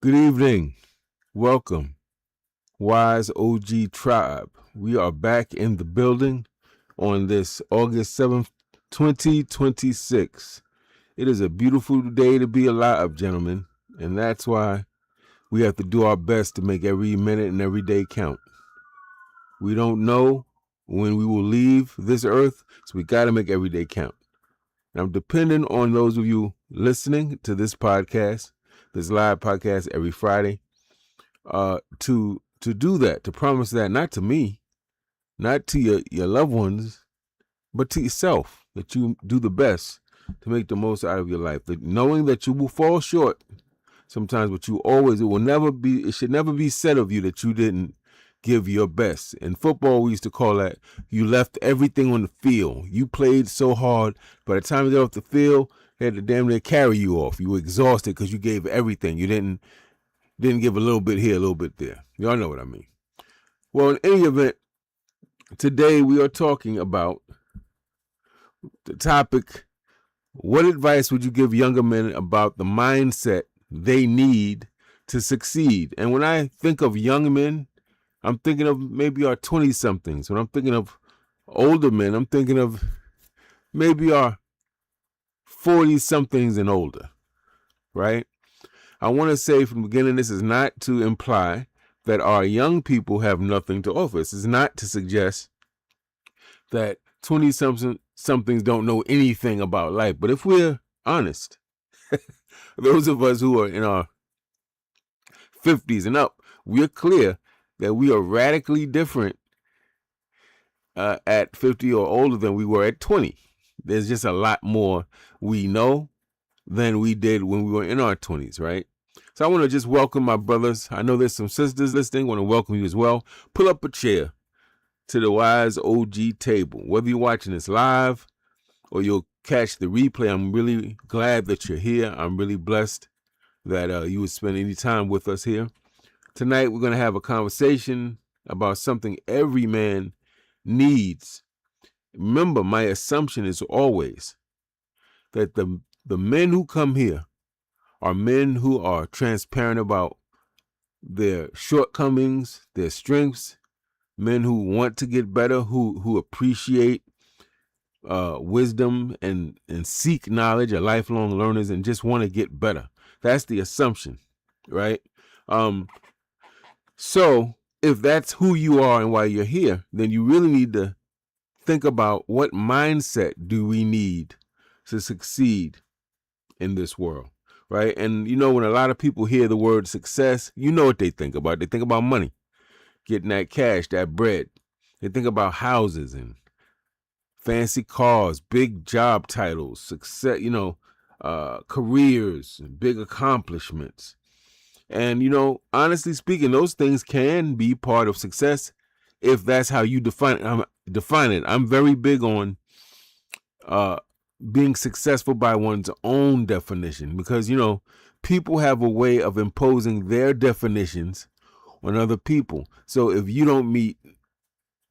Good evening. Welcome, Wise OG Tribe. We are back in the building on this August 7th, 2026. It is a beautiful day to be alive, gentlemen, and that's why we have to do our best to make every minute and every day count. We don't know when we will leave this earth, so we got to make every day count. And I'm depending on those of you listening to this podcast, this live podcast every Friday, to do that, to promise that, not to me, not to your loved ones, but to yourself, that you do the best to make the most out of your life. That knowing that you will fall short sometimes, but it should never be said of you that you didn't give your best. In football, we used to call that you left everything on the field. You played so hard. By the time you got off the field, they had to damn near carry you off. You were exhausted because you gave everything. You didn't give a little bit here, a little bit there. Y'all know what I mean. Well, in any event, today we are talking about the topic, what advice would you give younger men about the mindset they need to succeed? And when I think of young men, I'm thinking of maybe our 20-somethings. When I'm thinking of older men, I'm thinking of maybe our 40-somethings and older, right? I want to say from the beginning, this is not to imply that our young people have nothing to offer. This is not to suggest that 20-somethings don't know anything about life. But if we're honest, those of us who are in our 50s and up, we're clear that we are radically different at 50 or older than we were at 20. There's just a lot more we know than we did when we were in our 20s, right? So I want to just welcome my brothers. I know there's some sisters listening. I want to welcome you as well. Pull up a chair to the Wise OG table. Whether you're watching this live or you'll catch the replay, I'm really glad that you're here. I'm really blessed that you would spend any time with us here. Tonight, we're going to have a conversation about something every man needs. Remember, my assumption is always that the men who come here are men who are transparent about their shortcomings, their strengths, men who want to get better, who appreciate wisdom and seek knowledge, are lifelong learners, and just want to get better. That's the assumption, right? So if that's who you are and why you're here, then you really need to think about what mindset do we need to succeed in this world, right? And you know, when a lot of people hear the word success, you know what they think about. They think about money, getting that cash, that bread. They think about houses and fancy cars, big job titles, success, careers, big accomplishments. And, honestly speaking, those things can be part of success if that's how you define it. I'm very big on being successful by one's own definition because, people have a way of imposing their definitions on other people. So if you don't meet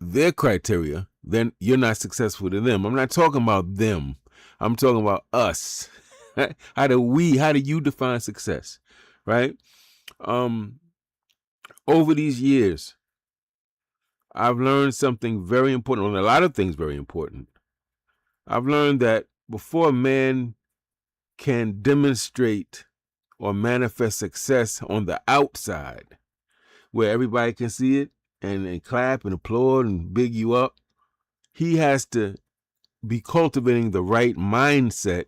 their criteria, then you're not successful to them. I'm not talking about them. I'm talking about us. How do you define success, right? Over these years, I've learned something very important, and a lot of things very important. I've learned that before a man can demonstrate or manifest success on the outside, where everybody can see it and clap and applaud and big you up, he has to be cultivating the right mindset.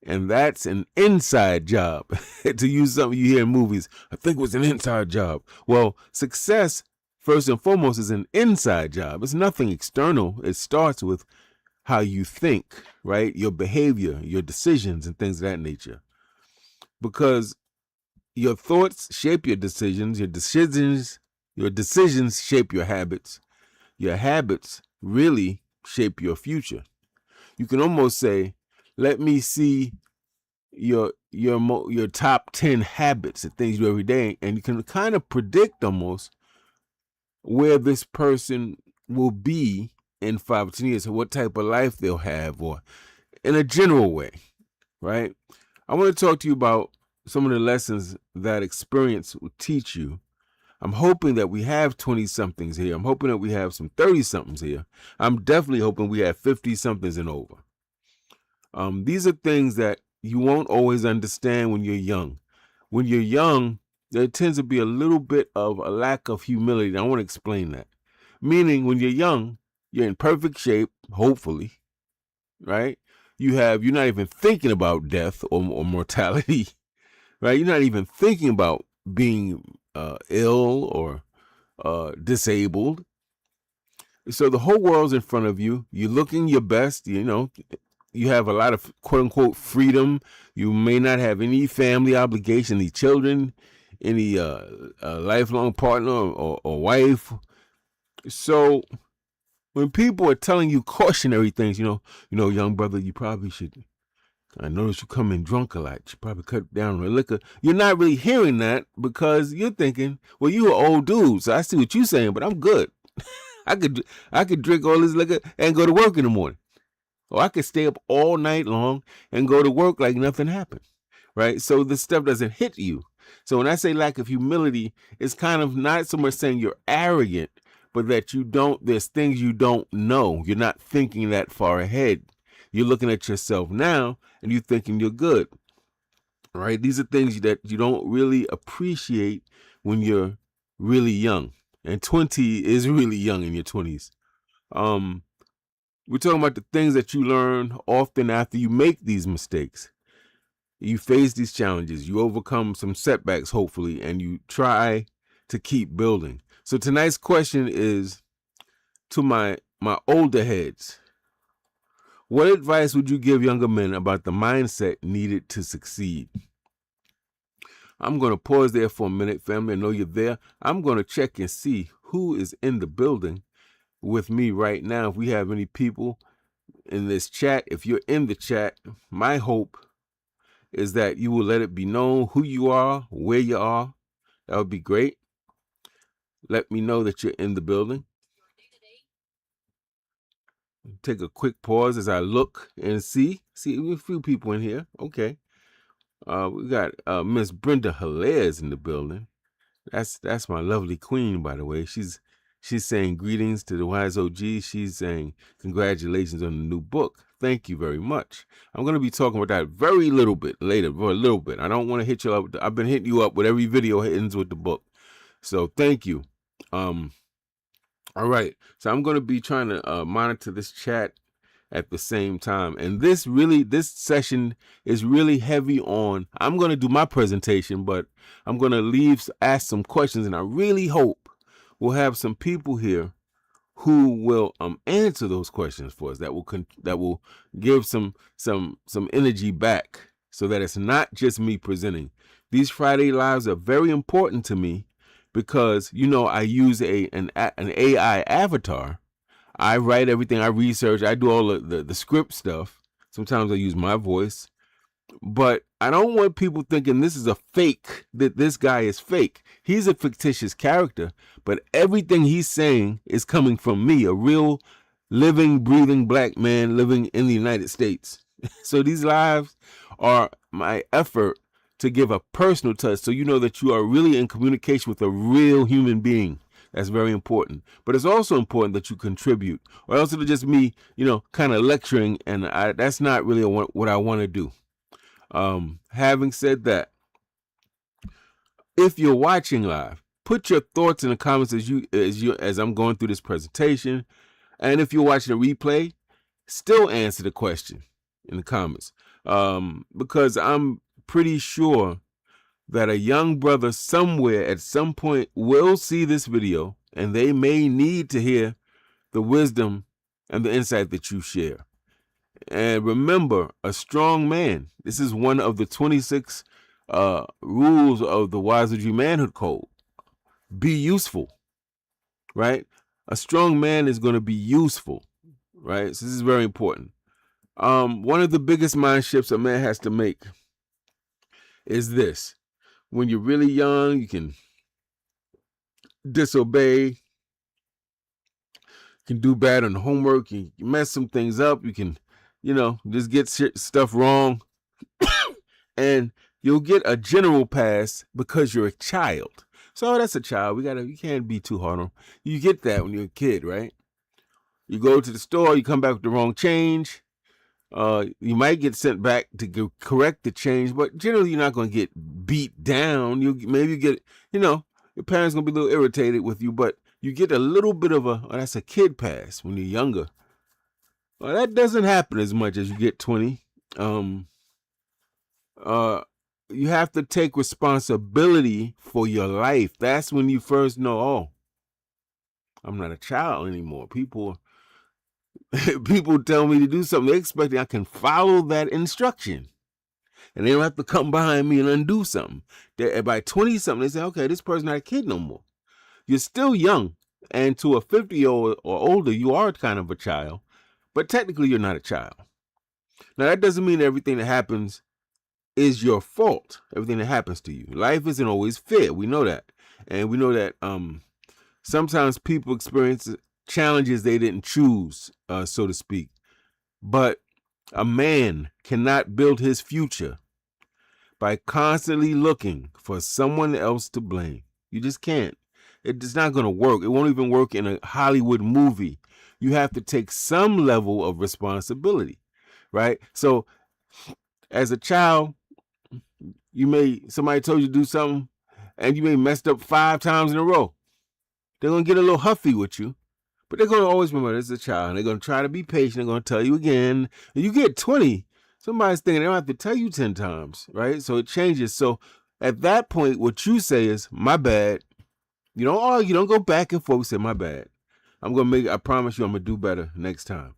And that's an inside job. To use something you hear in movies, I think it was an inside job. Well, success, first and foremost, is an inside job. It's nothing external. It starts with how you think, right? Your behavior, your decisions, and things of that nature. Because your thoughts shape your decisions. Your decisions shape your habits. Your habits really shape your future. You can almost say, let me see your top 10 habits, the things you do every day, and you can kind of predict almost where this person will be in 5 or 10 years, or what type of life they'll have, or in a general way, right? I want to talk to you about some of the lessons that experience will teach you. I'm hoping that we have 20-somethings here. I'm hoping that we have some 30-somethings here. I'm definitely hoping we have 50-somethings and over. These are things that you won't always understand when you're young. When you're young, there tends to be a little bit of a lack of humility. And I want to explain that. Meaning, when you're young, you're in perfect shape, hopefully, right? You're not even thinking about death or mortality, right? You're not even thinking about being ill or disabled. So the whole world's in front of you. You're looking your best. You have a lot of quote unquote freedom. You may not have any family obligation, any children, any lifelong partner or wife. So when people are telling you cautionary things, young brother, you probably should. I notice you come in drunk a lot. You should probably cut down on the liquor. You're not really hearing that because you're thinking, well, you an old dude, so I see what you're saying, but I'm good. I could drink all this liquor and go to work in the morning. Or I could stay up all night long and go to work like nothing happened, right? So this stuff doesn't hit you. So when I say lack of humility, it's kind of not so much saying you're arrogant, but that there's things you don't know. You're not thinking that far ahead. You're looking at yourself now and you're thinking you're good, right? These are things that you don't really appreciate when you're really young. And 20 is really young in your 20s. We're talking about the things that you learn often after you make these mistakes. You face these challenges, you overcome some setbacks, hopefully, and you try to keep building. So tonight's question is to my older heads. What advice would you give younger men about the mindset needed to succeed? I'm going to pause there for a minute, family. I know you're there. I'm going to check and see who is in the building with me right now. If we have any people in this chat, if you're in the chat, my hope is that you will let it be known who you are, where you are. That would be great. Let me know that you're in the building. Take a quick pause as I look and see a few people in here. Okay. We got Miss Brenda Hilaire in the building. That's my lovely queen, by the way. She's saying greetings to the Wise OG. She's saying congratulations on the new book. Thank you very much. I'm going to be talking about that very little bit later, for a little bit. I don't want to hit you up. I've been hitting you up with every video ends with the book. So thank you. All right. So I'm going to be trying to monitor this chat at the same time. And this session is really heavy on, I'm going to do my presentation, but I'm going to ask some questions. And I really hope we'll have some people here who will answer those questions for us, that will give some energy back, so that it's not just me presenting. These Friday Lives are very important to me because, I use an AI avatar. I write everything, I research, I do all the script stuff. Sometimes I use my voice. But I don't want people thinking this is a fake, that this guy is fake. He's a fictitious character, but everything he's saying is coming from me, a real living, breathing black man living in the United States. So these lives are my effort to give a personal touch, so you know that you are really in communication with a real human being. That's very important. But it's also important that you contribute, or else it'll just me, kind of lecturing, and that's not really what I want to do. Having said that, if you're watching live, put your thoughts in the comments as I'm going through this presentation. And if you're watching a replay, still answer the question in the comments. Because I'm pretty sure that a young brother somewhere at some point will see this video, and they may need to hear the wisdom and the insight that you share. And remember, a strong man. This is one of the 26 rules of the Wise OG Manhood Code. Be useful, right? A strong man is going to be useful, right? So this is very important. One of the biggest mind shifts a man has to make is this. When you're really young, you can disobey, you can do bad on homework, you mess some things up, you can just get stuff wrong. And You'll get a general pass because you're a child. So that's a child. You can't be too hard on them. You get that when you're a kid, right? You go to the store, you come back with the wrong change. You might get sent back to correct the change, but generally you're not going to get beat down. Maybe get, your parents going to be a little irritated with you, but you get a little bit of that's a kid pass when you're younger. Well, that doesn't happen as much as you get 20. You have to take responsibility for your life. That's when you first know, oh, I'm not a child anymore. People tell me to do something. They expect I can follow that instruction. And they don't have to come behind me and undo something. By 20-something, they say, okay, this person's not a kid no more. You're still young. And to a 50-year-old or older, you are kind of a child. But technically, you're not a child. Now, that doesn't mean everything that happens is your fault. Everything that happens to you. Life isn't always fair. We know that. And we know that sometimes people experience challenges they didn't choose, so to speak. But a man cannot build his future by constantly looking for someone else to blame. You just can't. It's not going to work. It won't even work in a Hollywood movie. You have to take some level of responsibility, right? So as a child, somebody told you to do something and you may messed up 5 times in a row. They're going to get a little huffy with you, but they're going to always remember this is a child. And they're going to try to be patient. They're going to tell you again. And you get 20, somebody's thinking they don't have to tell you 10 times, right? So it changes. So at that point, what you say is, my bad. You don't argue. You don't go back and forth. You say, my bad. I promise you I'm going to do better next time.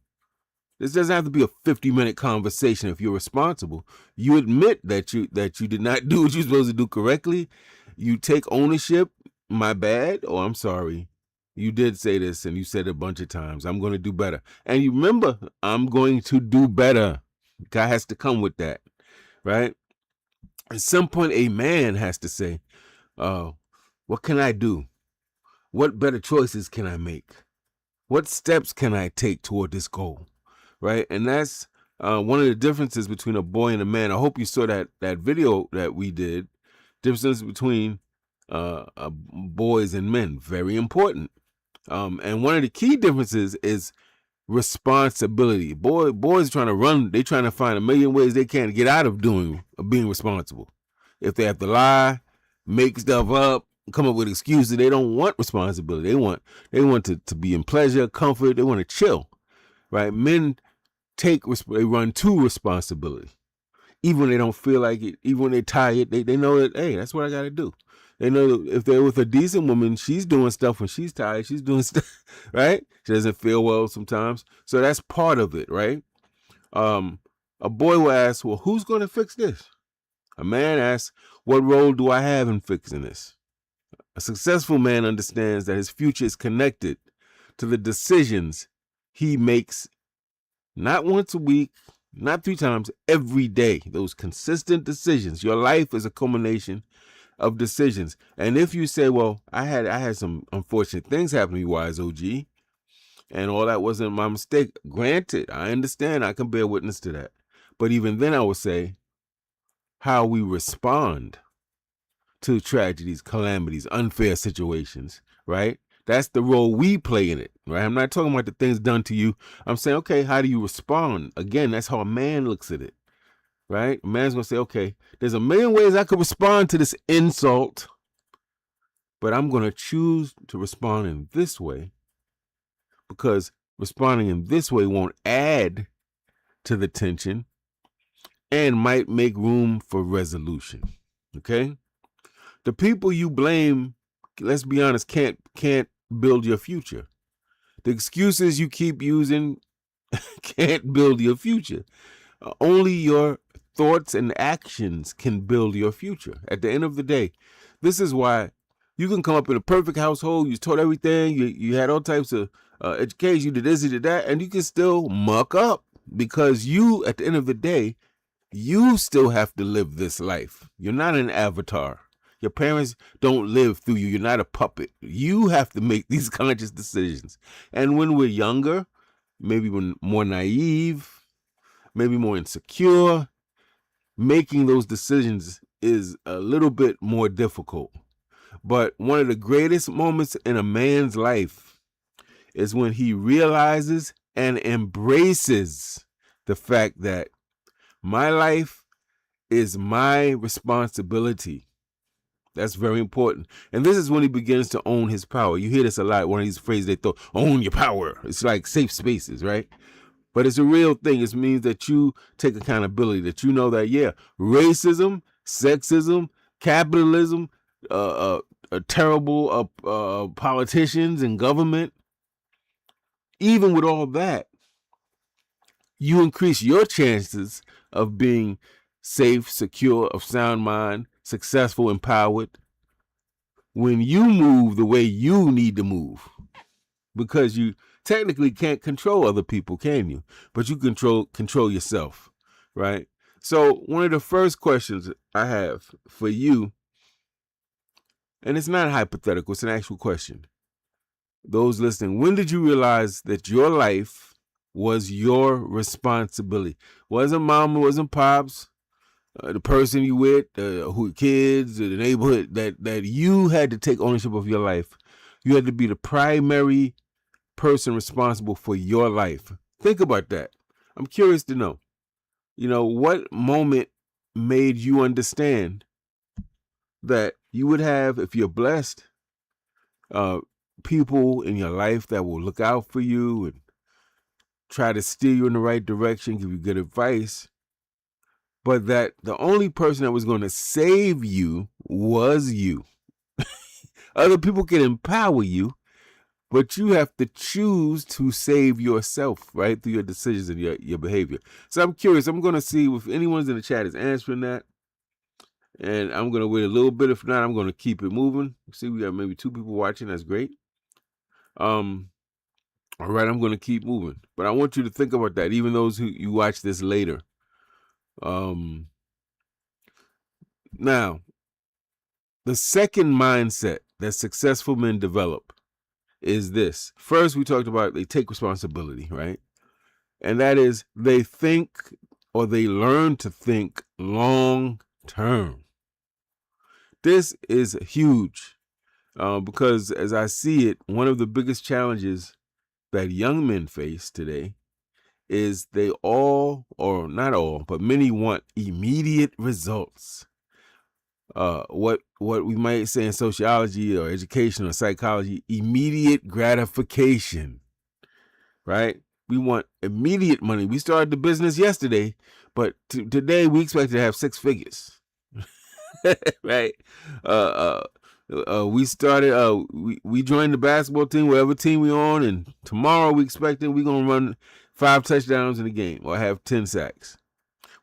This doesn't have to be a 50-minute conversation. If you're responsible, you admit that you did not do what you're supposed to do correctly. You take ownership. My bad. Oh, I'm sorry. You did say this and you said it a bunch of times. I'm going to do better. And you remember, I'm going to do better. God has to come with that, right? At some point, a man has to say, what can I do? What better choices can I make? What steps can I take toward this goal? Right? And that's one of the differences between a boy and a man. I hope you saw that video that we did. Differences between boys and men. Very important. And one of the key differences is responsibility. Boys trying to run. They trying to find a million ways they can get out of being responsible. If they have to lie, make stuff up, come up with excuses, they don't want responsibility. They want to be in pleasure, comfort. They want to chill, right? Men they run to responsibility, even when they don't feel like it. Even when they're tired, they know that, hey, that's what I got to do. They know that if they're with a decent woman, she's doing stuff when she's tired. She's doing stuff, right? She doesn't feel well sometimes, so that's part of it, right? A boy will ask, well, who's going to fix this? A man asks, what role do I have in fixing this? A successful man understands that his future is connected to the decisions he makes, not once a week, not 3 times, every day. Those consistent decisions. Your life is a culmination of decisions. And if you say, well, I had some unfortunate things happen to me, wise OG, and all that wasn't my mistake. Granted, I understand. I can bear witness to that. But even then I would say how we respond to tragedies, calamities, unfair situations, right? That's the role we play in it, right? I'm not talking about the things done to you. I'm saying, okay, how do you respond? Again, that's how a man looks at it, right? A man's going to say, okay, there's a million ways I could respond to this insult, but I'm going to choose to respond in this way because responding in this way won't add to the tension and might make room for resolution, okay? The people you blame, let's be honest, can't build your future. The excuses you keep using can't build your future. Only your thoughts and actions can build your future. At the end of the day, this is why you can come up in a perfect household. You taught everything. You had all types of education. You did this, you did that, and you can still muck up because you, at the end of the day, you still have to live this life. You're not an avatar. Your parents don't live through you. You're not a puppet. You have to make these conscious decisions. And when we're younger, maybe when more naive, maybe more insecure, making those decisions is a little bit more difficult. But one of the greatest moments in a man's life is when he realizes and embraces the fact that my life is my responsibility. That's very important. And this is when he begins to own his power. You hear this a lot, one of these phrases they throw, own your power. It's like safe spaces, right? But it's a real thing. It means that you take accountability, that you know that, yeah, racism, sexism, capitalism, terrible politicians and government, even with all that, you increase your chances of being safe, secure, of sound mind, successful, empowered, when you move the way you need to move. Because you technically can't control other people, can you? But you control yourself, right? So one of the first questions I have for you, and it's not hypothetical, it's an actual question. Those listening, when did you realize that your life was your responsibility? Wasn't mama, wasn't pops, the person you with, who kids, the neighborhood, that you had to take ownership of your life. You had to be the primary person responsible for your life. Think about that. I'm curious to know, what moment made you understand that you would have, if you're blessed, people in your life that will look out for you and try to steer you in the right direction, give you good advice, but that the only person that was going to save you was you. Other people can empower you, but you have to choose to save yourself, right, through your decisions and your behavior. So I'm curious. I'm going to see if anyone's in the chat is answering that. And I'm going to wait a little bit. If not, I'm going to keep it moving. See, we got maybe 2 people watching. That's great. All right, I'm going to keep moving. But I want you to think about that, even those who you watch this later. Now, the second mindset that successful men develop is this. First, we talked about they take responsibility, right? And that is they think, or they learn to think long term. This is huge because as I see it, one of the biggest challenges that young men face today is they all, or not all, but many want immediate results. What we might say in sociology or education or psychology, immediate gratification, right? We want immediate money. We started the business yesterday, but today we expect to have 6 figures, right? We started, we joined the basketball team, whatever team we on, and tomorrow we expecting we're going to run 5 touchdowns in the game or have 10 sacks.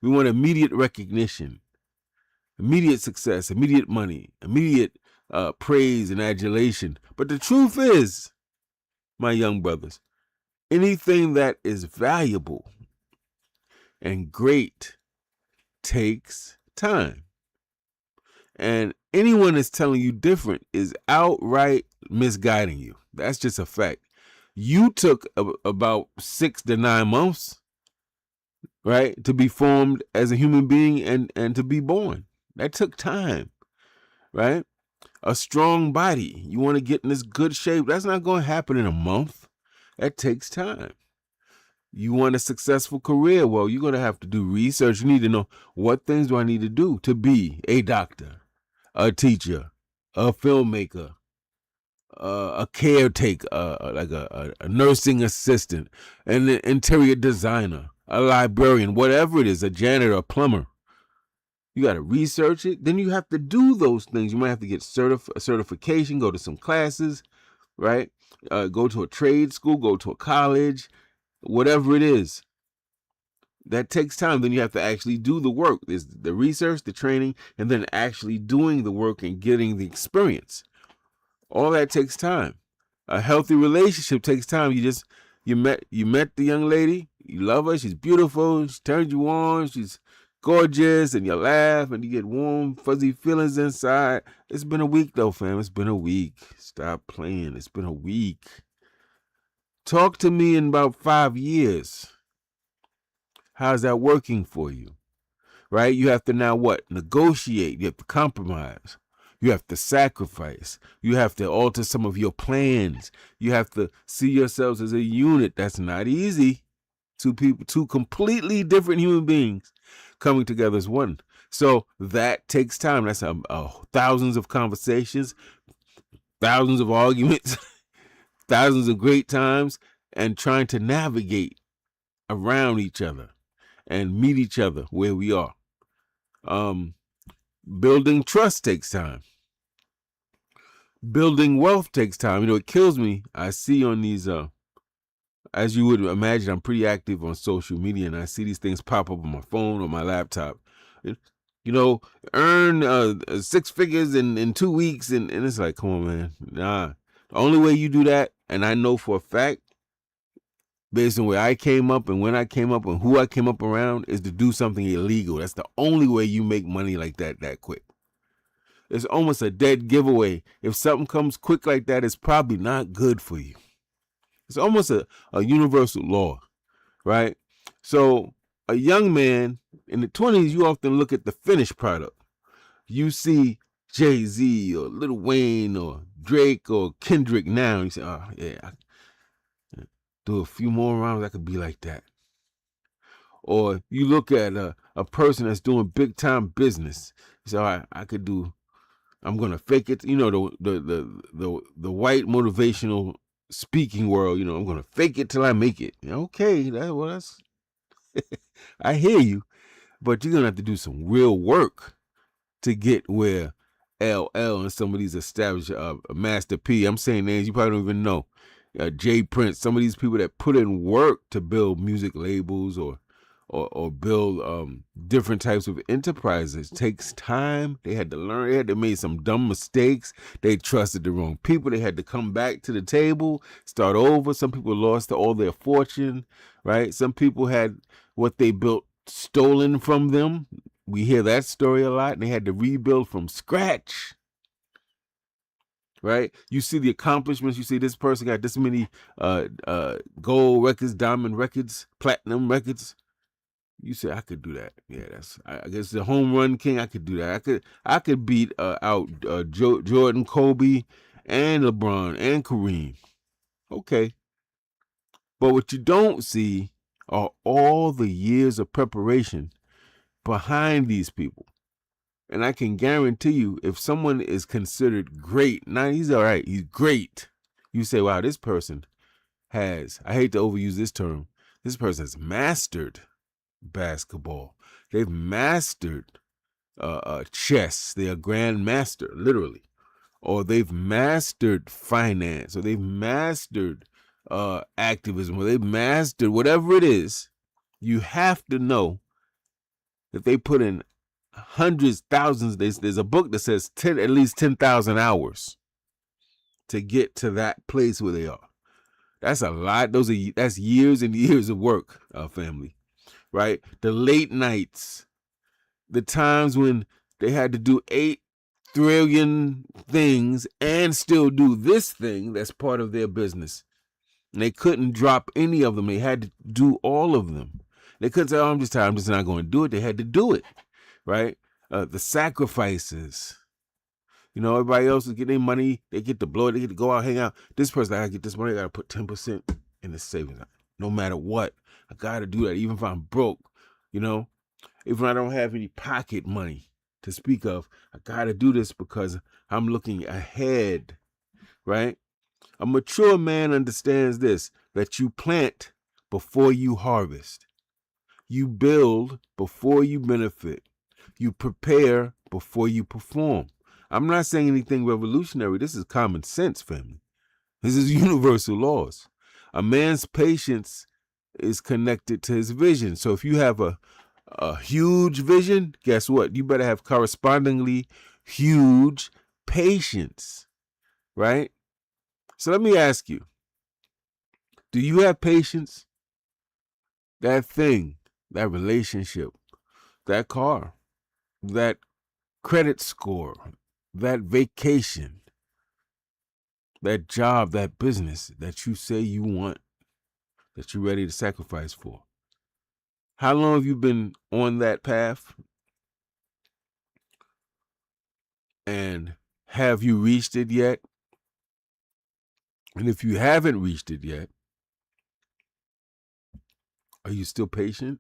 We want immediate recognition, immediate success, immediate money, immediate praise and adulation. But the truth is, my young brothers, anything that is valuable and great takes time. And anyone that's telling you different is outright misguiding you. That's just a fact. You took about 6 to 9 months, right, to be formed as a human being and to be born. That took time, right? A strong body. You want to get in this good shape. That's not going to happen in a month. That takes time. You want a successful career. Well, you're going to have to do research. You need to know, what things do I need to do to be a doctor, a teacher, a filmmaker, a caretaker, like a nursing assistant, an interior designer, a librarian, whatever it is, a janitor, a plumber. You got to research it. Then you have to do those things. You might have to get a certification, go to some classes, right? Go to a trade school, go to a college, whatever it is. That takes time. Then you have to actually do the work. There's the research, the training, and then actually doing the work and getting the experience. All that takes time. A healthy relationship takes time. You met the young lady. You love her. She's beautiful. She turned you on. She's gorgeous, and you laugh, and you get warm, fuzzy feelings inside. It's been a week, though, fam. It's been a week. Stop playing. It's been a week. Talk to me in about 5 years. How's that working for you? right? You have to now what? Negotiate. You have to compromise. You have to sacrifice. You have to alter some of your plans. You have to see yourselves as a unit. That's not easy. Two people, two completely different human beings coming together as one. So that takes time. That's thousands of conversations, thousands of arguments, thousands of great times, and trying to navigate around each other and meet each other where we are. Building trust takes time. Building wealth takes time. You know, it kills me. I see on these, as you would imagine, I'm pretty active on social media, and I see these things pop up on my phone or my laptop. You know, earn 6 figures in 2 weeks, and it's like, come on, man. Nah. The only way you do that, and I know for a fact, based on where I came up and when I came up and who I came up around, is to do something illegal. That's the only way you make money like that quick. It's almost a dead giveaway. If something comes quick like that, it's probably not good for you. It's almost a universal law, right? So a young man in the 20s, you often look at the finished product. You see Jay-Z or Lil Wayne or Drake or Kendrick now, and you say, oh, yeah, I do a few more rounds, I could be like that. Or you look at a person that's doing big time business. You say, all right, I'm gonna fake it. You know, the white motivational speaking world. You know, I'm gonna fake it till I make it. Okay, that's I hear you, but you're gonna have to do some real work to get where LL and some of these established Master P. I'm saying names you probably don't even know. Jay Prince. Some of these people that put in work to build music labels or build different types of enterprises. It takes time. They had to learn. They had to make some dumb mistakes. They trusted the wrong people. They had to come back to the table, start over. Some people lost all their fortune, right? Some people had what they built stolen from them. We hear that story a lot. And they had to rebuild from scratch, right? You see the accomplishments. You see this person got this many gold records, diamond records, platinum records. You say I could do that. Yeah, I guess the home run king. I could do that. I could beat out Jordan, Kobe, and LeBron and Kareem. Okay, but what you don't see are all the years of preparation behind these people. And I can guarantee you, if someone is considered great, now he's all right, he's great. You say, wow, this person has. I hate to overuse this term. This person has mastered basketball. They've mastered chess. They're a grandmaster, literally. Or they've mastered finance, or they've mastered activism, or they've mastered whatever it is. You have to know that they put in hundreds, thousands. There's a book that says at least 10,000 hours to get to that place where they are. That's a lot. That's years and years of work, family. Right? The late nights, the times when they had to do 8 trillion things and still do this thing that's part of their business. And they couldn't drop any of them. They had to do all of them. They couldn't say, oh, I'm just tired. I'm just not going to do it. They had to do it, right? The sacrifices. You know, everybody else is getting their money. They get to blow it. They get to go out, hang out. This person, I got to get this money. I got to put 10% in the savings. No matter what. I got to do that, even if I'm broke, you know, even if I don't have any pocket money to speak of. I got to do this because I'm looking ahead, right? A mature man understands this, that you plant before you harvest. You build before you benefit. You prepare before you perform. I'm not saying anything revolutionary. This is common sense, family. This is universal laws. A man's patience is connected to his vision. So if you have a huge vision, guess what? You better have correspondingly huge patience, right? So let me ask you, do you have patience? That thing, that relationship, that car, that credit score, that vacation, that job, that business that you say you want, that you're ready to sacrifice for. How long have you been on that path? Have you reached it yet? And if you haven't reached it yet, are you still patient?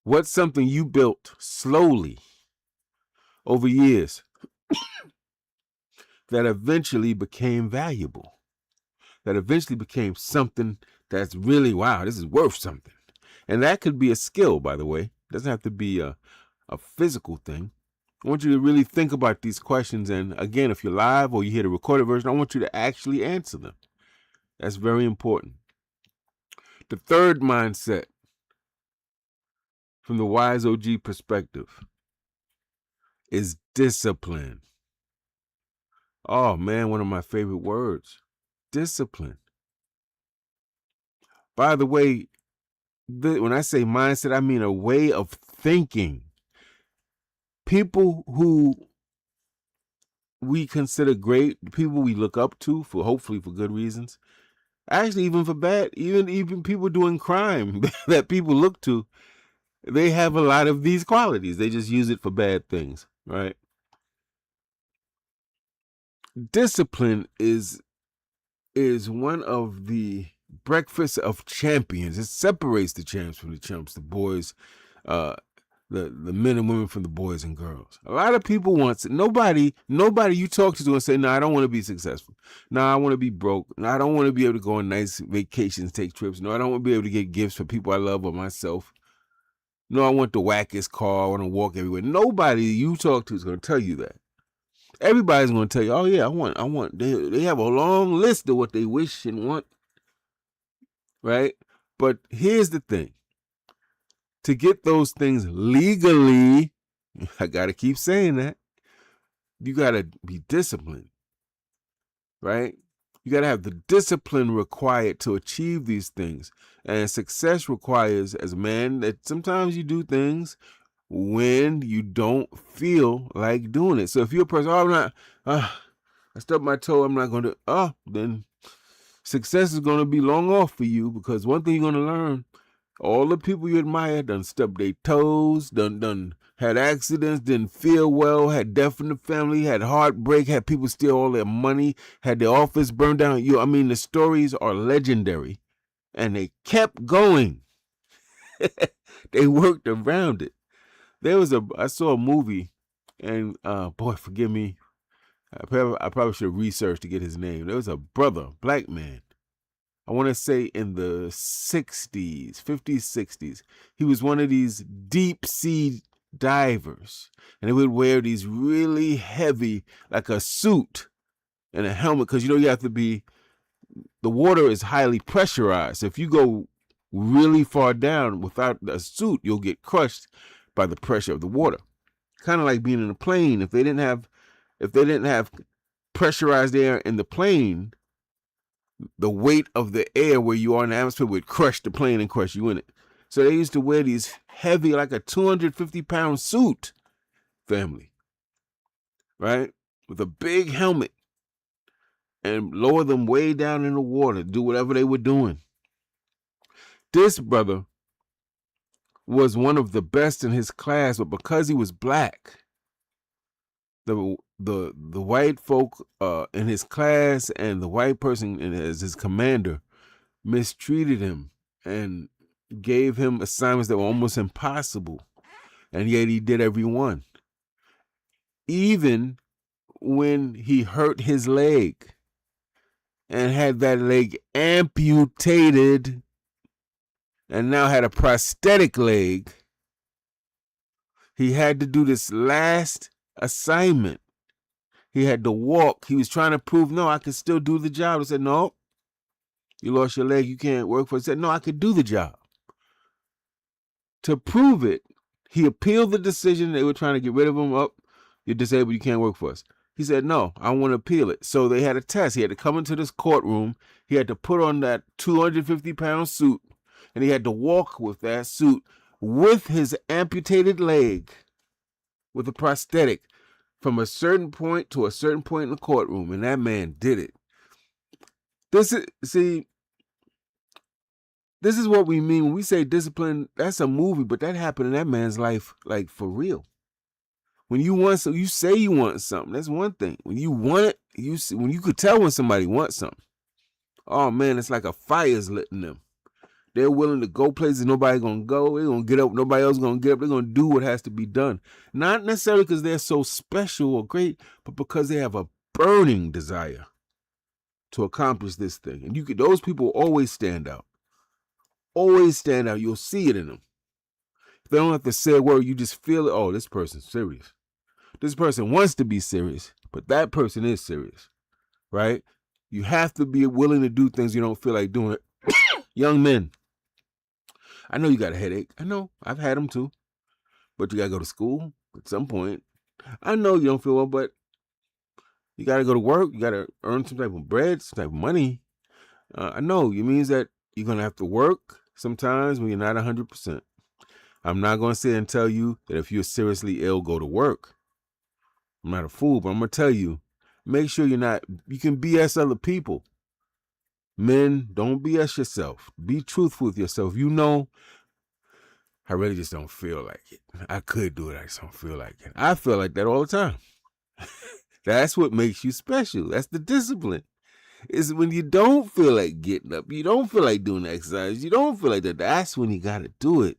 What's something you built slowly over years that eventually became valuable, that eventually became something that's really, wow, this is worth something? And that could be a skill, by the way. It doesn't have to be a physical thing. I want you to really think about these questions. And again, if you're live or you hear the recorded version, I want you to actually answer them. That's very important. The third mindset from the wise OG perspective is discipline. Oh man, one of my favorite words, discipline. By the way, when I say mindset, I mean a way of thinking. People who we consider great, people we look up to for hopefully for good reasons, actually even for bad, even people doing crime that people look to, they have a lot of these qualities. They just use it for bad things, right? Discipline is one of the breakfasts of champions. It separates the champs from the chumps, the boys, the men and women from the boys and girls. A lot of people want it. Nobody you talk to and say, no, I don't want to be successful. No, I want to be broke. No, I don't want to be able to go on nice vacations, take trips. No, I don't want to be able to get gifts for people I love or myself. No, I want the wackest car. I want to walk everywhere. Nobody you talk to is going to tell you that. Everybody's going to tell you, oh yeah, I want. They have a long list of what they wish and want, right? But here's the thing. To get those things legally, I got to keep saying that, you got to be disciplined, right? You got to have the discipline required to achieve these things. And success requires, as a man, that sometimes you do things when you don't feel like doing it. So if you're a person, oh, I'm not, I stubbed my toe, I'm not going to, then success is going to be long off for you, because one thing you're going to learn, all the people you admire done stubbed their toes, done had accidents, didn't feel well, had death in the family, had heartbreak, had people steal all their money, had their office burned down. I mean, the stories are legendary, and they kept going. They worked around it. I saw a movie, and boy, forgive me, I probably should have researched to get his name. There was a brother, black man, I want to say in the 60s, 50s, 60s. He was one of these deep sea divers, and they would wear these really heavy, like a suit and a helmet, because you have to be, the water is highly pressurized. If you go really far down without a suit, you'll get crushed by the pressure of the water. Kind of like being in a plane. If they didn't have pressurized air in the plane, the weight of the air where you are in the atmosphere would crush the plane and crush you in it. So they used to wear these heavy, like a 250-pound suit, family, right? With a big helmet, and lower them way down in the water, do whatever they were doing. This brother was one of the best in his class, but because he was black, the white folk in his class and the white person as his commander mistreated him and gave him assignments that were almost impossible, and yet he did every one. Even when he hurt his leg and had that leg amputated and now had a prosthetic leg, he had to do this last assignment. He had to walk. He was trying to prove, no, I can still do the job. He said, no, you lost your leg, you can't work for it. He said, no, I could do the job. To prove it, he appealed the decision. They were trying to get rid of him. You're disabled, you can't work for us. He said, no, I want to appeal it. So they had a test. He had to come into this courtroom. He had to put on that 250-pound suit, and he had to walk with that suit with his amputated leg, with a prosthetic, from a certain point to a certain point in the courtroom, and that man did it. This is what we mean when we say discipline. That's a movie, but that happened in that man's life, like for real. When you want something, you say you want something. That's one thing. When you want it, when you could tell when somebody wants something. Oh man, it's like a fire's lit in them. They're willing to go places nobody gonna go. They're gonna get up, nobody else gonna get up. They're gonna do what has to be done. Not necessarily because they're so special or great, but because they have a burning desire to accomplish this thing. And those people always stand out. Always stand out. You'll see it in them. If they don't have to say a word, you just feel it. Oh, this person's serious. This person wants to be serious, but that person is serious, right? You have to be willing to do things you don't feel like doing. Young men, I know you got a headache. I know. I've had them too. But you got to go to school at some point. I know you don't feel well, but you got to go to work. You got to earn some type of bread, some type of money. I know it means that you're going to have to work sometimes when you're not 100%. I'm not going to sit and tell you that if you're seriously ill, go to work. I'm not a fool, but I'm going to tell you, make sure you can BS other people. Men, don't BS yourself. Be truthful with yourself. You know, I really just don't feel like it. I could do it. I just don't feel like it. I feel like that all the time. That's what makes you special. That's the discipline. It's when you don't feel like getting up. You don't feel like doing exercise. You don't feel like that. That's when you got to do it.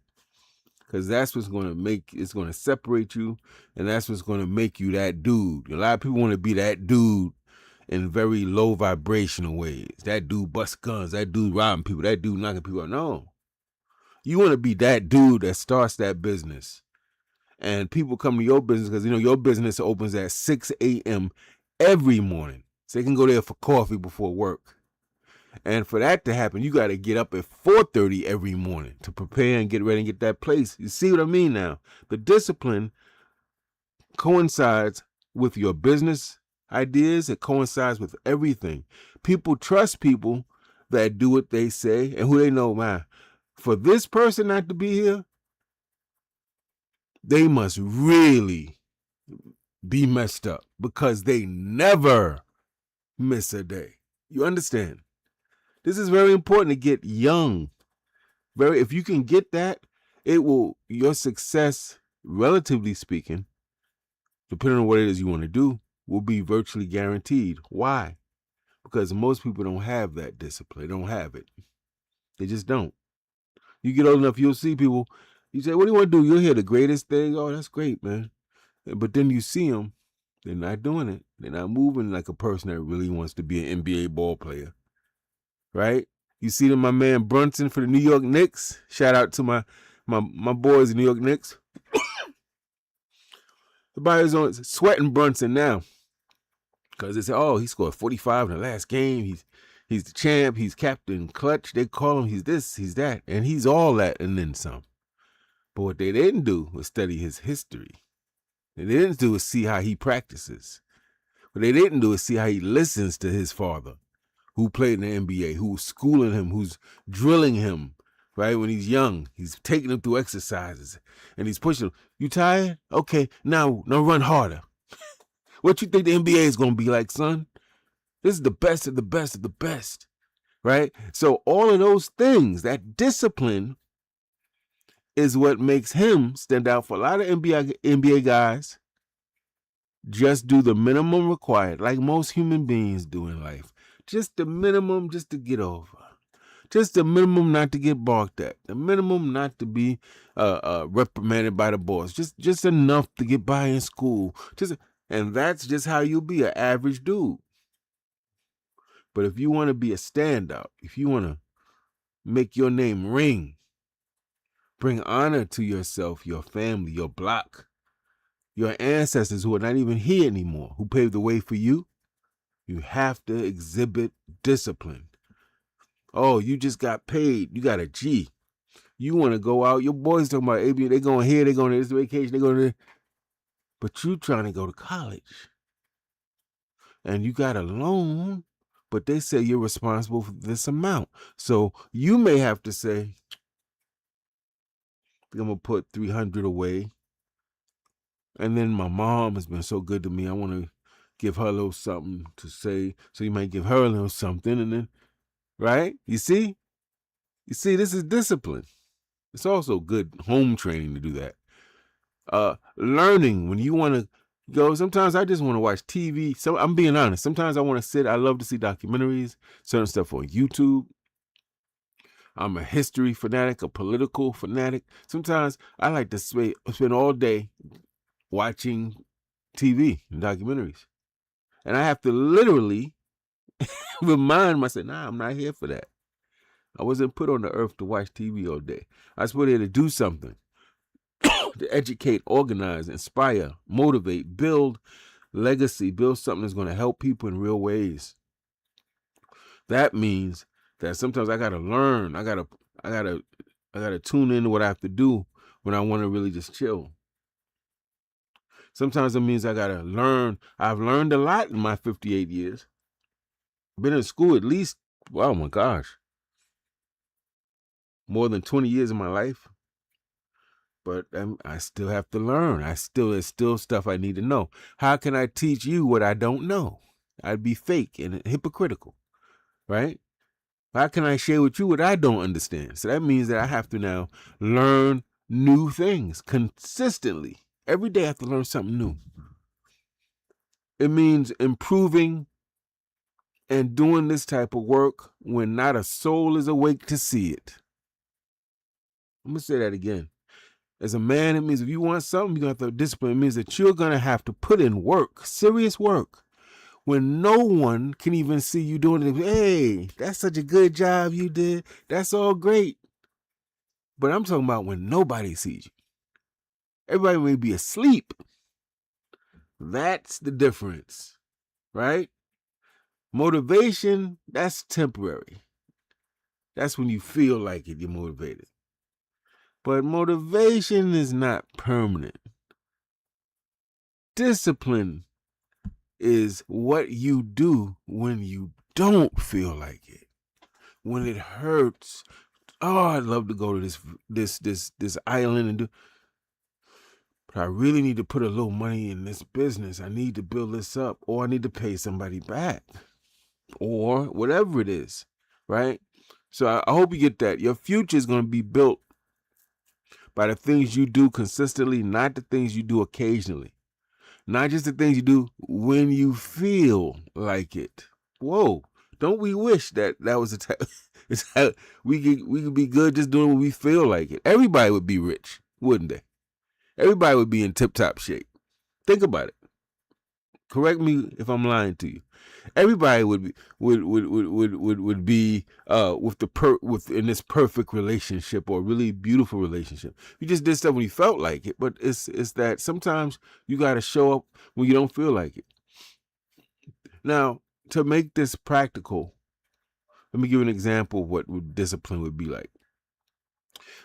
Because that's what's going to it's going to separate you. And that's what's going to make you that dude. A lot of people want to be that dude in very low vibrational ways. That dude bust guns. That dude robbing people. That dude knocking people out. No. You want to be that dude that starts that business. And people come to your business because, your business opens at 6 a.m. every morning. So they can go there for coffee before work. And for that to happen, you got to get up at 4:30 every morning to prepare and get ready and get that place. You see what I mean now? The discipline coincides with your business ideas. It coincides with everything. People trust people that do what they say and who they know, man. For this person not to be here, they must really be messed up because they never miss a day. You understand? This is very important to get young. If you can get that, your success, relatively speaking, depending on what it is you want to do, will be virtually guaranteed. Why? Because most people don't have that discipline. They don't have it. They just don't. You get old enough, you'll see people, you say, what do you want to do? You'll hear the greatest thing. Oh, that's great, man. But then you see them, they're not doing it. They're not moving like a person that really wants to be an NBA ball player. Right? You see my man Brunson for the New York Knicks. Shout out to my boys, the New York Knicks. Everybody's on sweating Brunson now. Because they say, oh, he scored 45 in the last game. He's the champ. He's Captain Clutch. They call him, he's this, he's that. And he's all that and then some. But what they didn't do was study his history. What they didn't do is see how he practices. What they didn't do is see how he listens to his father, who played in the NBA, who's schooling him, who's drilling him, right? When he's young, he's taking him through exercises and he's pushing him. You tired? Okay, now run harder. What you think the NBA is going to be like, son? This is the best of the best of the best, right? So all of those things, that discipline is what makes him stand out. For a lot of NBA guys, just do the minimum required, like most human beings do in life. Just the minimum just to get over. Just the minimum not to get barked at. The minimum not to be reprimanded by the boss. Just enough to get by in school. And that's just how you'll be an average dude. But if you want to be a standout, if you want to make your name ring, bring honor to yourself, your family, your block, your ancestors who are not even here anymore, who paved the way for you, you have to exhibit discipline. Oh, you just got paid. You got a G. You want to go out. Your boys talking about AB. They going here. They going to this vacation. They going to. But you trying to go to college. And you got a loan. But they say you're responsible for this amount. So you may have to say, I'm going to put $300 away. And then my mom has been so good to me. I want to give her a little something to say. So you might give her a little something. And then, right? You see, this is discipline. It's also good home training to do that. Learning when you want to go. Sometimes I just want to watch TV. So I'm being honest. Sometimes I want to sit. I love to see documentaries, certain stuff on YouTube. I'm a history fanatic, a political fanatic. Sometimes I like to spend all day watching TV and documentaries. And I have to literally remind myself, nah, I'm not here for that. I wasn't put on the earth to watch TV all day. I was put here to do something, to educate, organize, inspire, motivate, build legacy, build something that's going to help people in real ways. That means that sometimes I got to learn. I got to tune into what I have to do when I want to really just chill. Sometimes it means I got to learn. I've learned a lot in my 58 years. Been in school at least, oh my gosh, more than 20 years of my life. But I still have to learn. There's still stuff I need to know. How can I teach you what I don't know? I'd be fake and hypocritical, right? How can I share with you what I don't understand? So that means that I have to now learn new things consistently. Every day I have to learn something new. It means improving and doing this type of work when not a soul is awake to see it. I'm going to say that again. As a man, it means if you want something, you're going to have to discipline. It means that you're going to have to put in work, serious work, when no one can even see you doing it. Hey, that's such a good job you did. That's all great. But I'm talking about when nobody sees you. Everybody may be asleep. That's the difference, right? Motivation, that's temporary. That's when you feel like it, you're motivated. But motivation is not permanent. Discipline is what you do when you don't feel like it, when it hurts. Oh, I'd love to go to this island and do, but I really need to put a little money in this business. I need to build this up, or I need to pay somebody back, or whatever it is, right? So I hope you get that. Your future is going to be built by the things you do consistently, not the things you do occasionally. Not just the things you do when you feel like it. Whoa. Don't we wish that was the type we could be good just doing what we feel like it. Everybody would be rich, wouldn't they? Everybody would be in tip-top shape. Think about it. Correct me if I'm lying to you. Everybody would be with in this perfect relationship or really beautiful relationship. You just did stuff when you felt like it, but it's that sometimes you got to show up when you don't feel like it. Now, to make this practical, let me give an example of what discipline would be like.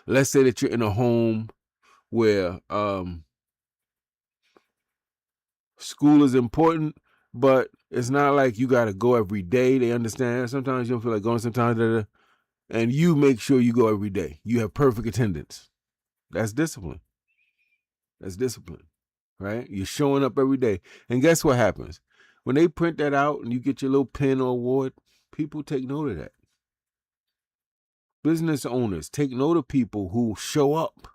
Let's say that you're in a home where school is important, but it's not like you got to go every day. They understand. Sometimes you don't feel like going. Sometimes, and you make sure you go every day. You have perfect attendance. That's discipline. That's discipline, right? You're showing up every day. And guess what happens? When they print that out and you get your little pin or award, people take note of that. Business owners take note of people who show up,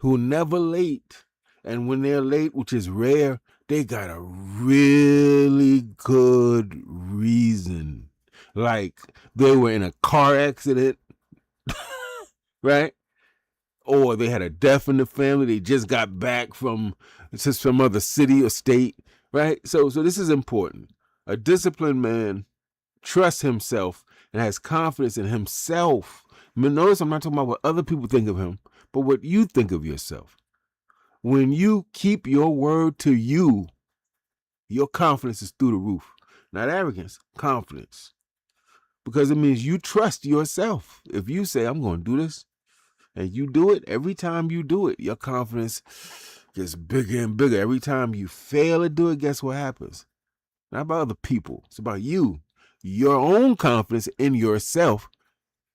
who are never late. And when they're late, which is rare, they got a really good reason. Like they were in a car accident, right? Or they had a death in the family. They just got back from some other city or state, right? So this is important. A disciplined man trusts himself and has confidence in himself. Notice I'm not talking about what other people think of him, but what you think of yourself. When you keep your word to you, your confidence is through the roof. Not arrogance, confidence. Because it means you trust yourself. If you say, I'm going to do this, and you do it, every time you do it, your confidence gets bigger and bigger. Every time you fail to do it, guess what happens? Not about other people. It's about you. Your own confidence in yourself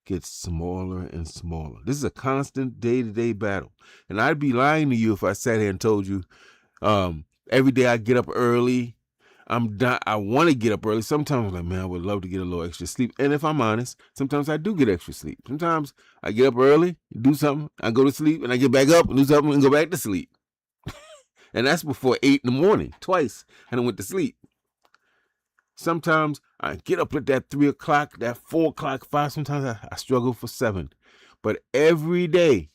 gets smaller and smaller. This is a constant day-to-day battle. And I'd be lying to you if I sat here and told you every day I get up early. I want to get up early. Sometimes I'm like, man, I would love to get a little extra sleep. And if I'm honest, sometimes I do get extra sleep. Sometimes I get up early, do something, I go to sleep, and I get back up and do something and go back to sleep. And that's before 8 in the morning, twice, and I went to sleep. Sometimes I get up at that 3 o'clock, that 4 o'clock, 5. Sometimes I struggle for 7. But every day,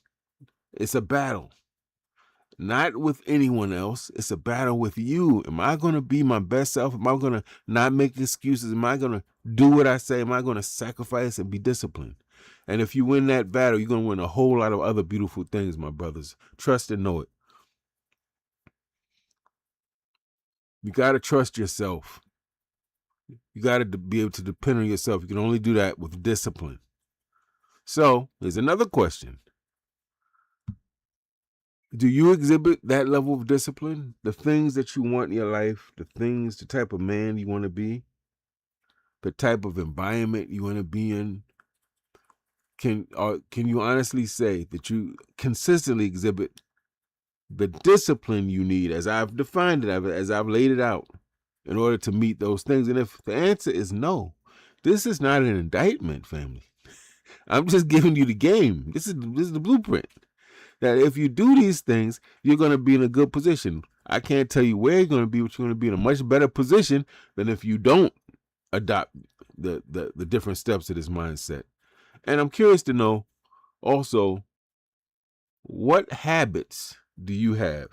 it's a battle. Not with anyone else. It's a battle with you. Am I going to be my best self? Am I going to not make excuses? Am I going to do what I say? Am I going to sacrifice and be disciplined? And if you win that battle, you're going to win a whole lot of other beautiful things, my brothers. Trust and know it. You got to trust yourself. You got to be able to depend on yourself. You can only do that with discipline. So, here's another question. Do you exhibit that level of discipline? The things that you want in your life, the type of man you want to be, the type of environment you want to be in? Can you honestly say that you consistently exhibit the discipline you need, as I've defined it, as I've laid it out, in order to meet those things? And if the answer is no, this is not an indictment, family. I'm just giving you the game. This is the blueprint. That if you do these things, you're going to be in a good position. I can't tell you where you're going to be, but you're going to be in a much better position than if you don't adopt the different steps of this mindset. And I'm curious to know also, what habits do you have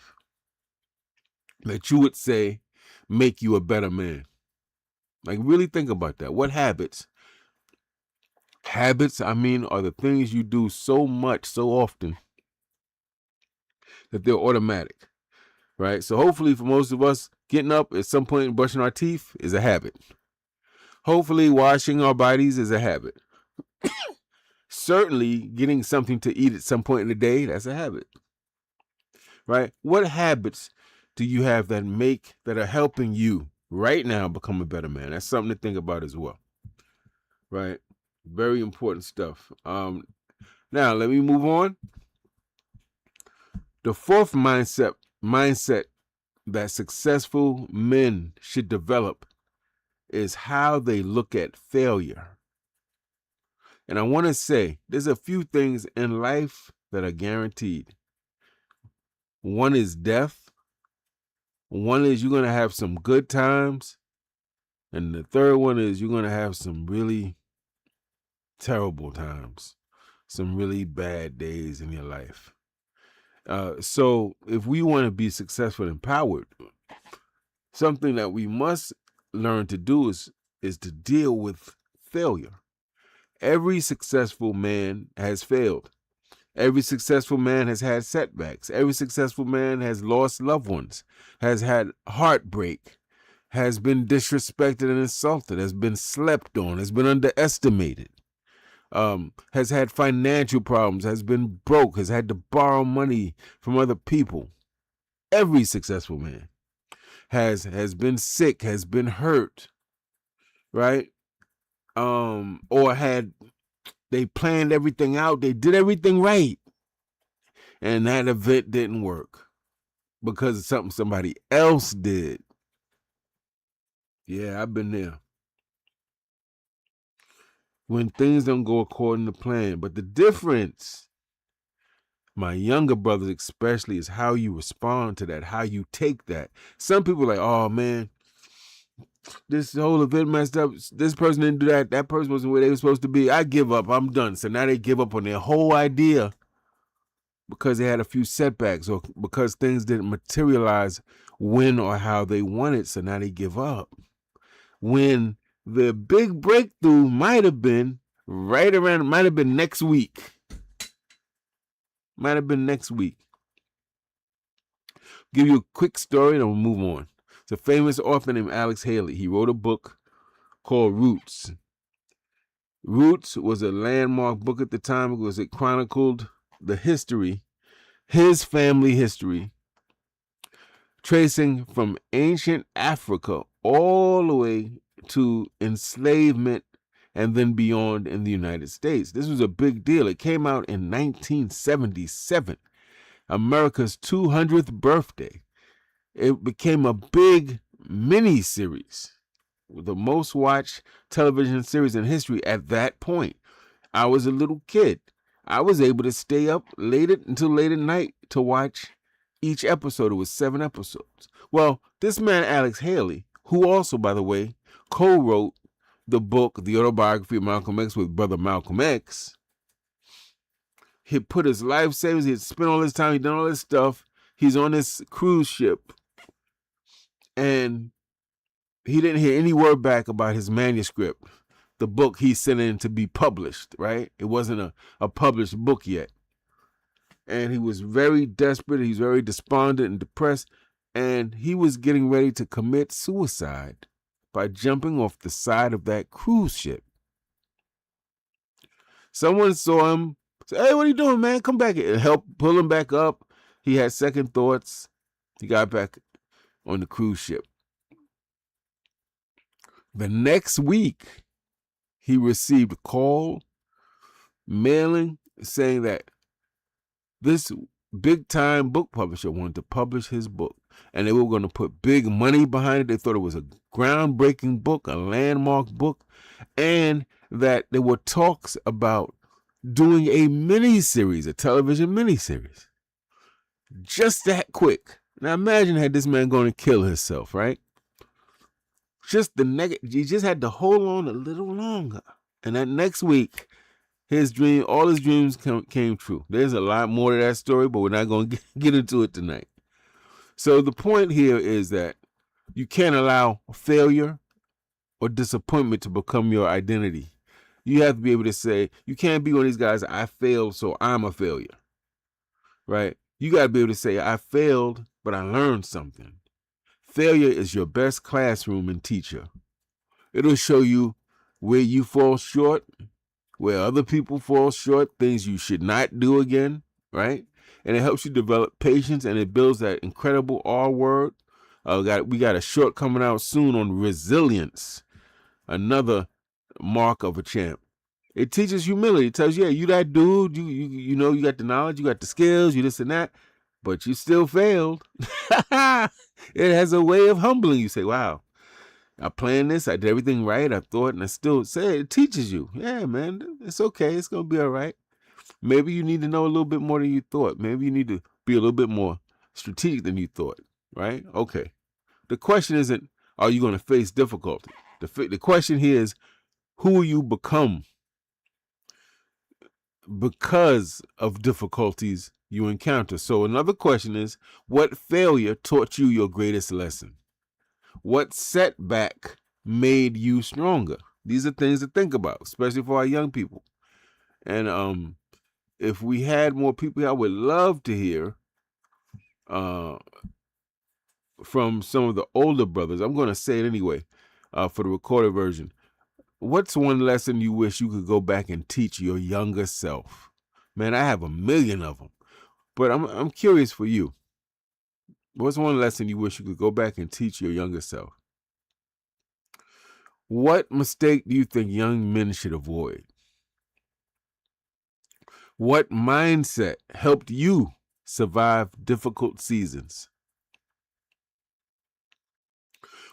that you would say make you a better man? Like, really think about that. What habits? Habits, I mean, are the things you do so much, so often, that they're automatic, right? So hopefully for most of us, getting up at some point and brushing our teeth is a habit. Hopefully washing our bodies is a habit. Certainly getting something to eat at some point in the day, that's a habit, right? What habits do you have that are helping you right now become a better man? That's something to think about as well, right? Very important stuff. Now let me move on. The fourth mindset that successful men should develop is how they look at failure. And I want to say there's a few things in life that are guaranteed. One is death. One is you're going to have some good times. And the third one is you're going to have some really terrible times, some really bad days in your life. So if we want to be successful and empowered, something that we must learn to do is to deal with failure. Every successful man has failed. Every successful man has had setbacks. Every successful man has lost loved ones, has had heartbreak, has been disrespected and insulted, has been slept on, has been underestimated, has had financial problems, has been broke, has had to borrow money from other people. Every successful man has been sick, has been hurt, right? Or they planned everything out, they did everything right, and that event didn't work because of something somebody else did. Yeah, I've been there. When things don't go according to plan. But the difference, my younger brothers especially, is how you respond to that, how you take that. Some people are like, oh man, this whole event messed up. This person didn't do that. That person wasn't where they were supposed to be. I give up. I'm done. So now they give up on their whole idea because they had a few setbacks or because things didn't materialize when or how they wanted. So now they give up. When the big breakthrough might have been next week. Might have been next week. Give you a quick story and we'll move on. It's a famous author named Alex Haley. He wrote a book called Roots. Roots was a landmark book at the time because it chronicled the history, his family history, tracing from ancient Africa all the way to enslavement and then beyond in the United States. This was a big deal. It came out in 1977, America's 200th birthday. It became a big mini-series, the most watched television series in history at that point. I was a little kid. I was able to stay up until late at night to watch each episode. It was 7 episodes. Well, this man, Alex Haley, who also, by the way, co-wrote the book, The Autobiography of Malcolm X with brother Malcolm X, he put his life savings, he had spent all his time, he done all this stuff. He's on this cruise ship, and he didn't hear any word back about his manuscript, the book he sent in to be published, right? It wasn't a published book yet. And he was very desperate, he was very despondent and depressed, and he was getting ready to commit suicide by jumping off the side of that cruise ship. Someone saw him, said, "Hey, what are you doing, man? Come back," and helped pull him back up. He had second thoughts. He got back on the cruise ship. The next week, he received a call, mailing, saying that this big-time book publisher wanted to publish his book, and they were going to put big money behind it. They thought it was a groundbreaking book, a landmark book, and that there were talks about doing a miniseries, a television miniseries. Just that quick. Now imagine had this man going to kill himself, right? Just he just had to hold on a little longer. And that next week, all his dreams came true. There's a lot more to that story, but we're not going to get into it tonight. So the point here is that you can't allow failure or disappointment to become your identity. You have to be able to say, you can't be one of these guys, I failed, so I'm a failure, right? You got to be able to say, I failed, but I learned something. Failure is your best classroom and teacher. It'll show you where you fall short, where other people fall short, things you should not do again, right? And it helps you develop patience, and it builds that incredible R word. We got a short coming out soon on resilience, another mark of a champ. It teaches humility. It tells you, yeah, you that dude, you know, you got the knowledge, you got the skills, you this and that, but you still failed. It has a way of humbling you. Say, wow, I planned this, I did everything right, I thought, and I still say it teaches you. Yeah, man, it's okay, it's gonna be all right. Maybe you need to know a little bit more than you thought. Maybe you need to be a little bit more strategic than you thought, right? Okay. The question isn't, are you going to face difficulty? The question here is, who will you become because of difficulties you encounter? So another question is, what failure taught you your greatest lesson? What setback made you stronger? These are things to think about, especially for our young people. And if we had more people, I would love to hear from some of the older brothers. I'm going to say it anyway for the recorded version. What's one lesson you wish you could go back and teach your younger self? Man, I have a million of them, but I'm curious for you. What's one lesson you wish you could go back and teach your younger self? What mistake do you think young men should avoid? What mindset helped you survive difficult seasons?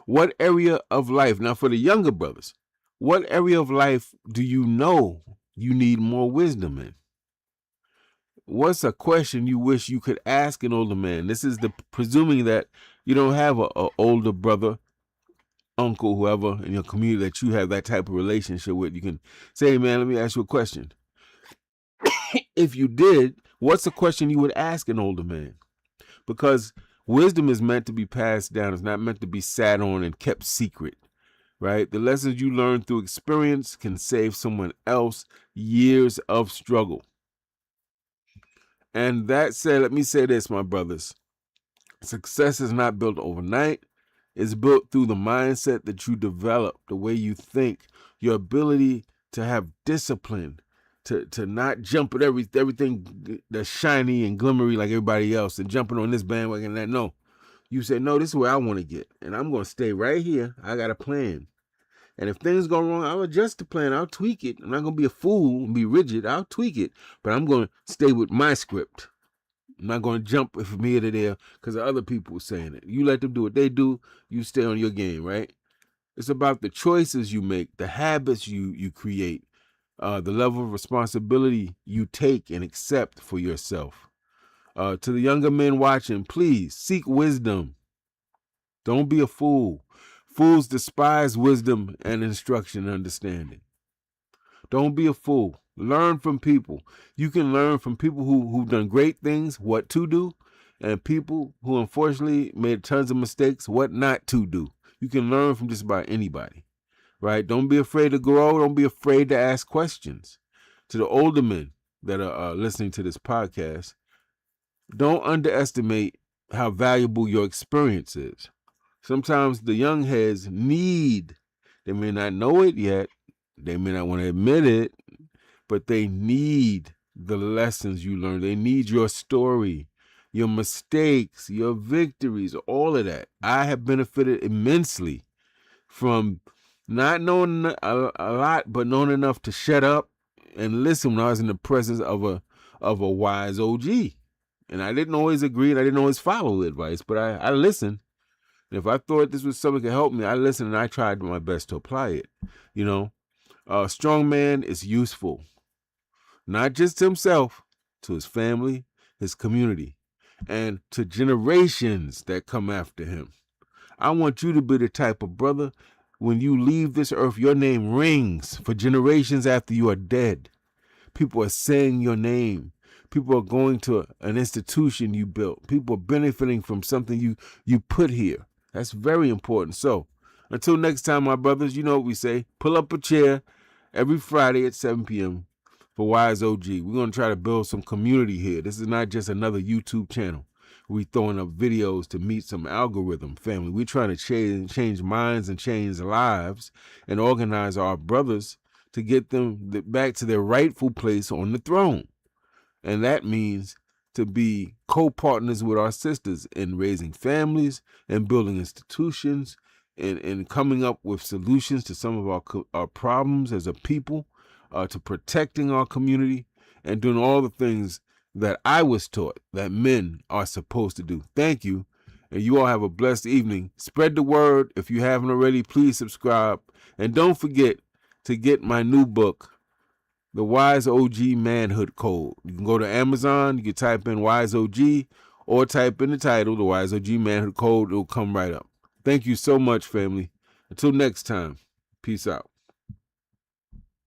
What area of life, now for the younger brothers, what area of life do you know you need more wisdom in? What's a question you wish you could ask an older man? This is presuming that you don't have a older brother, uncle, whoever in your community that you have that type of relationship with. You can say, hey, man, let me ask you a question. If you did, what's a question you would ask an older man? Because wisdom is meant to be passed down. It's not meant to be sat on and kept secret, right? The lessons you learn through experience can save someone else years of struggle. And that said, let me say this, my brothers. Success is not built overnight. It's built through the mindset that you develop, the way you think, your ability to have discipline, to not jump at everything that's shiny and glimmery like everybody else and jumping on this bandwagon and that. No, you say, no, this is where I want to get, and I'm going to stay right here. I got a plan. And if things go wrong, I'll adjust the plan. I'll tweak it. I'm not going to be a fool and be rigid. I'll tweak it, but I'm going to stay with my script. I'm not going to jump from here to there because other people are saying it. You let them do what they do. You stay on your game, right? It's about the choices you make, the habits you create, the level of responsibility you take and accept for yourself. To the younger men watching, please seek wisdom. Don't be a fool. Fools despise wisdom and instruction and understanding. Don't be a fool. Learn from people. You can learn from people who've done great things, what to do, and people who unfortunately made tons of mistakes, what not to do. You can learn from just about anybody, right? Don't be afraid to grow. Don't be afraid to ask questions. To the older men that are listening to this podcast, don't underestimate how valuable your experience is. Sometimes the young heads they may not know it yet, they may not want to admit it, but they need the lessons you learn. They need your story, your mistakes, your victories, all of that. I have benefited immensely from not knowing a lot, but knowing enough to shut up and listen when I was in the presence of a wise OG. And I didn't always agree and I didn't always follow the advice, but I listened. And if I thought this was something that could help me, I listened and I tried my best to apply it. You know, a strong man is useful, not just to himself, to his family, his community, and to generations that come after him. I want you to be the type of brother, when you leave this earth, your name rings for generations after you are dead. People are saying your name. People are going to an institution you built. People are benefiting from something you put here. That's very important. So until next time, my brothers, you know what we say. Pull up a chair every Friday at 7 p.m. for Wise OG. We're going to try to build some community here. This is not just another YouTube channel. We throwing up videos to meet some algorithm, family. We're trying to change minds and change lives and organize our brothers to get them back to their rightful place on the throne. And that means to be co-partners with our sisters in raising families and building institutions and coming up with solutions to some of our problems as a people, to protecting our community and doing all the things that I was taught that men are supposed to do. Thank you. And you all have a blessed evening. Spread the word. If you haven't already, please subscribe. And don't forget to get my new book, The Wise OG Manhood Code. You can go to Amazon, you can type in Wise OG, or type in the title, The Wise OG Manhood Code. It'll come right up. Thank you so much, family. Until next time, peace out.